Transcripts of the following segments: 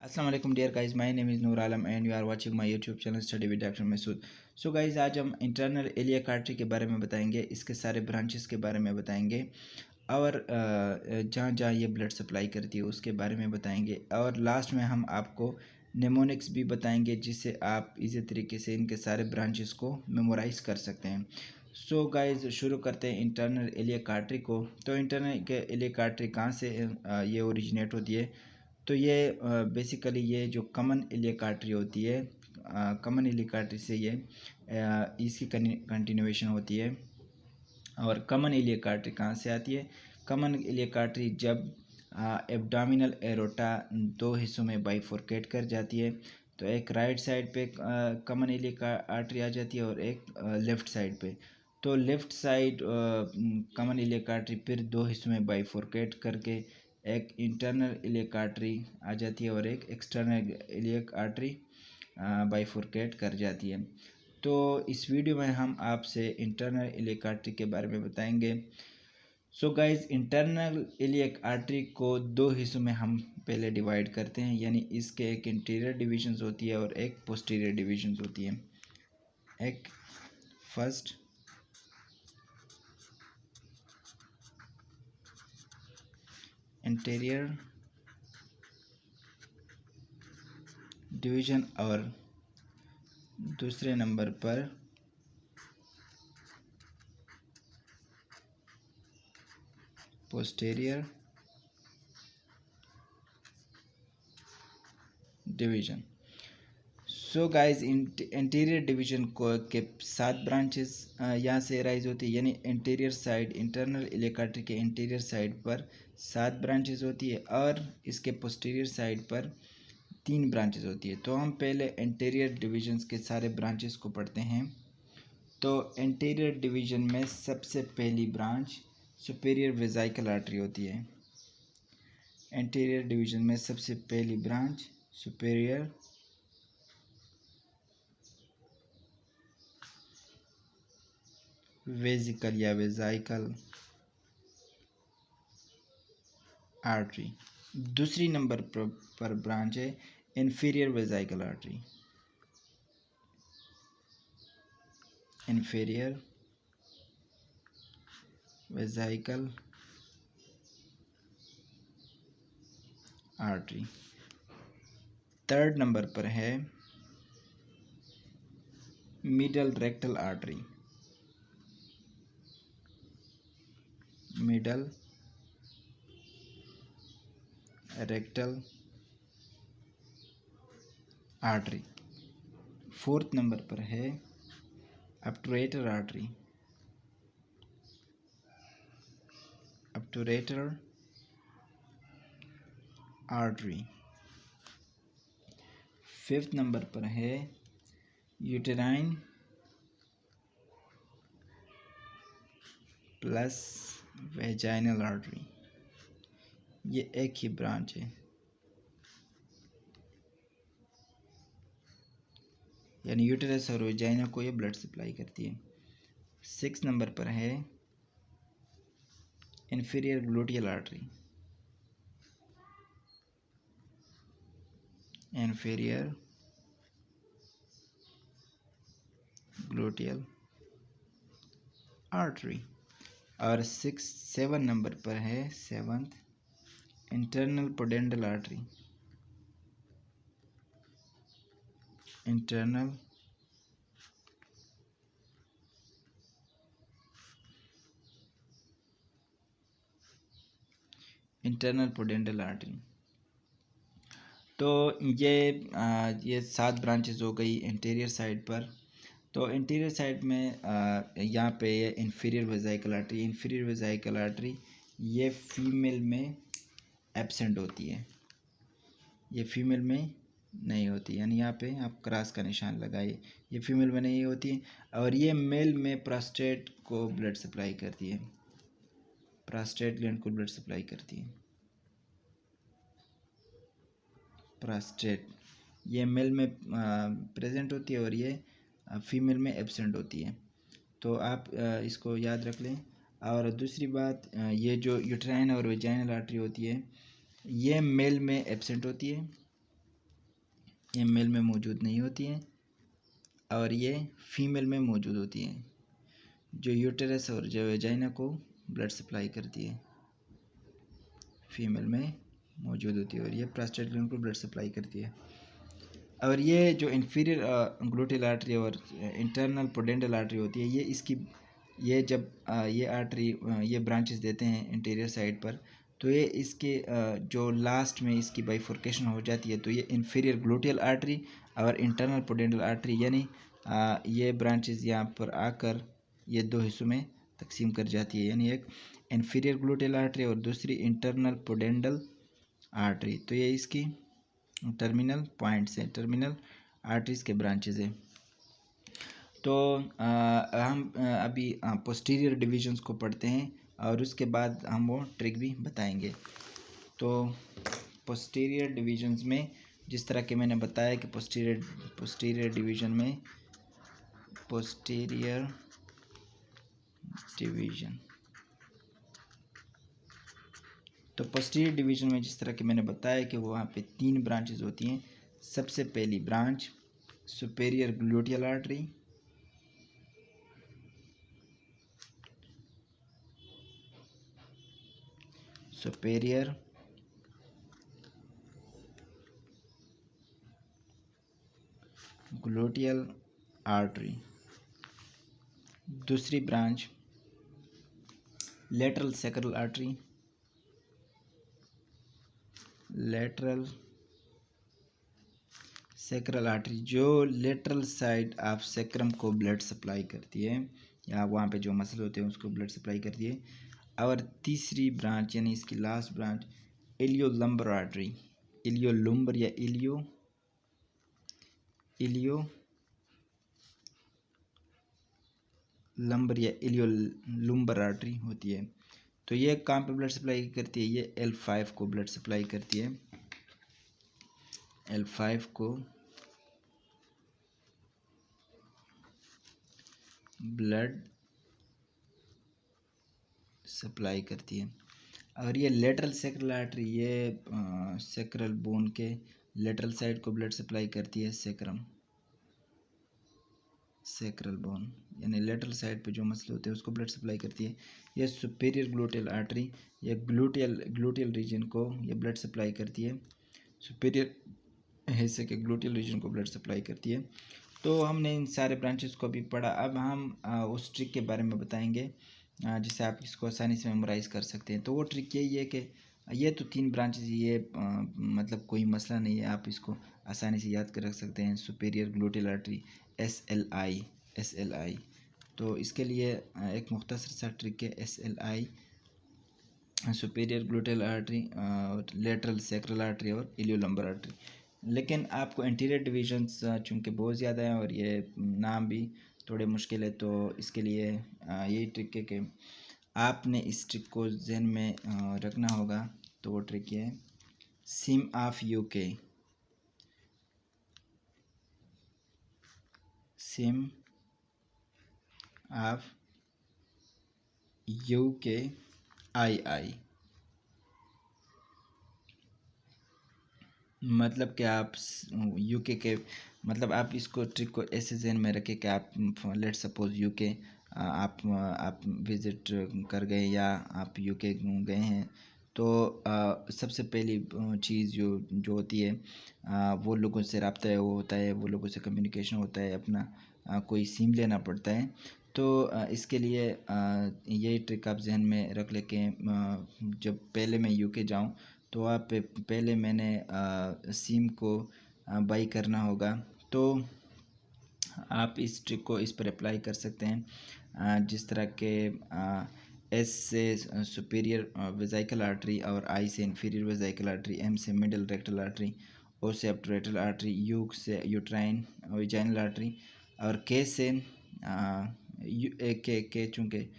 अस्सलाम वालेकुम dear guys, my name is Noor Alam and you are watching my YouTube channel study with doctor Masood. So guys, आज हम internal iliac artery के बारे में बताएंगे, इसके सारे ब्रांचेस के बारे में बताएंगे और जहाँ जहाँ ये ब्लड सप्लाई करती है उसके बारे में बताएंगे और लास्ट में हम आपको नेमोनिक्स भी बताएंगे जिससे आप इसी तरीके से इनके सारे ब्रांचेस को मेमोराइज़ कर सकते हैं। सो गाइस, शुरू करते हैं इंटरनल इलियक आर्टरी को। तो इंटरनल इलियक आर्टरी कहाँ से ये ओरिजिनेट होती है? तो ये बेसिकली ये जो कॉमन इलियक आर्टरी होती है, कॉमन इलियक आर्टरी से ये इसकी कंटिन्यूएशन होती है। और कॉमन इलियक आर्टरी कहाँ से आती है? कॉमन इलियक आर्टरी जब एब्डोमिनल एरोटा दो हिस्सों में बाइफोर्केट कर जाती है, तो एक राइट साइड पे कॉमन इलियक आर्टरी आ जाती है और एक लेफ़्ट साइड पे। तो left side common iliac artery फिर दो हिस्सों में बाइफोर्केट करके एक इंटरनल इलियक आर्टरी आ जाती है और एक एक्सटर्नल इलियक आर्टरी बाइफोर्केट कर जाती है। तो इस वीडियो में हम आपसे इंटरनल इलियक आर्टरी के बारे में बताएंगे। So guys, internal iliac artery को दो हिस्सों में हम पहले डिवाइड करते हैं, यानी इसके एक इंटीरियर डिविजन्स होती है और एक पोस्टीरियर डिविजन्स होती है। एक फर्स्ट इंटीरियर डिवीजन और दूसरे नंबर पर posterior division. So guys, interior division को के 7 ब्रांचेस यहाँ से राइज होती है, यानी interior side internal iliac artery के इंटीरियर साइड पर 7 ब्रांचेस होती है और इसके पोस्टीरियर साइड पर 3 ब्रांचेस होती है। तो हम पहले इंटीरियर डिविजन्स के सारे ब्रांचेस को पढ़ते हैं। तो इंटीरियर डिवीजन में सबसे पहली ब्रांच सुपीरियर वेजाइकल आर्टरी होती है। इंटीरियर डिवीजन में सबसे पहली ब्रांच सुपीरियर वेजिकल या वेजाइकल आर्टरी। दूसरी नंबर पर ब्रांच है inferior वेजाइकल artery. Inferior वेजाइकल artery. Third number पर है middle rectal artery. Middle rectal artery. Fourth number पर है obturator artery. Obturator artery. Fifth number पर है यूटेराइन प्लस वेजाइनल आर्टरी। ये एक ही ब्रांच है, यानी यूटेरस और वेजाइना को ये ब्लड सप्लाई करती है। सिक्स नंबर पर है inferior gluteal artery. Inferior gluteal artery. और सेवन नंबर पर है seventh internal pudendal artery. Internal pudendal artery. तो ये 7 ब्रांचेस हो गई इंटीरियर साइड पर। तो इंटीरियर साइड में यहाँ पे ये इन्फीरियर वेजाइकल आर्टरी। इन्फीरियर वेजाइकल आर्टरी ये फीमेल में एब्सेंट होती है, ये फीमेल में नहीं होती, यानी यहाँ पे आप क्रॉस का निशान लगाइए, ये फीमेल में नहीं होती है। और ये मेल में प्रोस्टेट को ब्लड सप्लाई करती है, प्रोस्टेट ग्लैंड को ब्लड सप्लाई करती है। प्रोस्टेट ये मेल में प्रेजेंट होती है और ये फीमेल में एब्सेंट होती है। तो आप इसको याद रख लें। और दूसरी बात, ये जो यूट्राइन और वेजाइनल आर्टरी होती है ये मेल में एब्सेंट होती है ये मेल में मौजूद नहीं होती हैं और ये फीमेल में मौजूद होती हैं, जो यूटेरस और जो वेजाइना को ब्लड सप्लाई करती है फीमेल में मौजूद होती है, और ये प्रोस्टेट ग्लैंड को ब्लड सप्लाई करती है। और ये जो इंफीरियर ग्लूटियल आर्टरी और इंटरनल पोडेंटल आर्टरी होती है, ये जब ये आर्टरी ये ब्रांचेस देते हैं इंटीरियर साइड पर, तो ये इसके जो लास्ट में इसकी बाइफोर्केशन हो जाती है, तो ये इंफीरियर ग्लूटियल आर्टरी और इंटरनल पोडेंटल आर्टरी यानी ये ब्रांचेस यहाँ पर आकर ये दो हिस्सों में तकसीम कर जाती है, यानी एक इंफीरियर ग्लूटियल आर्टरी और दूसरी इंटरनल पोडेंटल आर्टरी। तो ये इसकी टर्मिनल पॉइंट्स हैं, टर्मिनल आर्टरीज के ब्रांचेज हैं। तो हम अभी पोस्टीरियर डिविजन्स को पढ़ते हैं और उसके बाद हम वो ट्रिक भी बताएंगे। तो पोस्टीरियर डिविजन्स में जिस तरह के मैंने बताया कि पोस्टीरियर डिवीजन में पोस्टीरियर डिवीजन तो पोस्टीरियर डिवीजन में जिस तरह कि मैंने बताया कि वहाँ पे 3 ब्रांचेज होती हैं। सबसे पहली branch superior gluteal artery, superior gluteal artery. दूसरी branch lateral sacral artery, lateral sacral artery जो लेटरल साइड ऑफ सैक्रम को ब्लड सप्लाई करती है, या वहाँ पे जो मसल होते हैं उसको ब्लड सप्लाई करती है। और तीसरी ब्रांच यानी इसकी लास्ट ब्रांच इलियोलम्बर आर्टरी, इलियोलुम्बर या इलियोलम्बर या इलियोलुम्बर आर्टरी होती है। तो ये कहाँ पे ब्लड सप्लाई करती है? ये L5 को ब्लड सप्लाई करती है, L5 को ब्लड सप्लाई करती है। और ये लेटरल सैक्रल आर्टरी ये सैक्रल बोन के लेटरल साइड को ब्लड सप्लाई करती है, सैक्रल बोन यानी लेटरल साइड पे जो मसल होते हैं उसको ब्लड सप्लाई करती है। ये सुपेरियर ग्लूटियल आर्टरी ये ग्लूटियल रीजन को ये ब्लड सप्लाई करती है, सुपेरियर हिस्से के ग्लूटियल रीजन को ब्लड सप्लाई करती है। तो हमने इन सारे ब्रांचेस को भी पढ़ा। अब हम उस ट्रिक के बारे में बताएंगे जिससे आप इसको आसानी से मेमोराइज़ कर सकते हैं। तो वो ट्रिक यही है कि ये तो 3 ब्रांचेस, ये मतलब कोई मसला नहीं है, आप इसको आसानी से याद कर रख सकते हैं। Superior gluteal artery SLI। तो इसके लिए एक मुख्तसर सा ट्रिक है SLI, superior gluteal artery, lateral sacral artery और इलियोलम्बर आर्टरी। लेकिन आपको इंटीरियर डिविजन्स चूँकि बहुत ज़्यादा हैं और ये नाम भी थोड़े मुश्किल है, तो इसके लिए यही ट्रिक है कि आपने इस ट्रिक को जहन में रखना होगा। तो वो ट्रिक ये है, SIM of UK, SIM of UKII, मतलब कि आप यूके के मतलब आप इसको ट्रिक को ऐसे जहन में रखें कि आप लेट सपोज यूके आप विज़िट कर गए या आप यूके गए हैं, तो सबसे पहली चीज़ जो होती है वो लोगों से रब्ता है, वो होता है, वो लोगों से कम्युनिकेशन होता है, अपना कोई सिम लेना पड़ता है। तो इसके लिए यही ट्रिक आप जहन में रख लें कि जब पहले मैं यूके जाऊं तो आप पहले मैंने सिम को बाई करना होगा। तो आप इस ट्रिक को इस पर अप्लाई कर सकते हैं जिस तरह के एस से सुपेरियर वेजाइकल आर्टरी और आई से इंफीरियर वेजाइकल आर्टरी, एम से मिडल रेक्टल आर्टरी, ओ से अपटरेटल आर्टरी, यू से यूट्राइन वेजाइनल आर्टरी और के से के चूँकि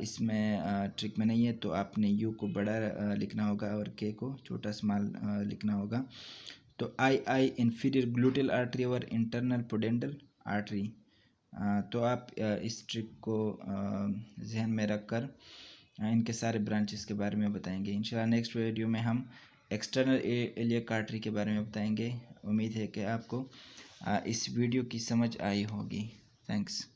इसमें ट्रिक में नहीं है, तो आपने यू को बड़ा लिखना होगा और के को छोटा स्मॉल लिखना होगा। तो आई इंफीरियर ग्लूटियल आर्टरी और इंटरनल पोडेंटल आर्टरी। तो आप इस ट्रिक को जहन में रखकर इनके सारे ब्रांचेस के बारे में बताएंगे। इंशाल्लाह नेक्स्ट वीडियो में हम एक्सटर्नल इलियक आर्टरी के बारे में बताएंगे। उम्मीद है कि आपको इस वीडियो की समझ आई होगी। थैंक्स।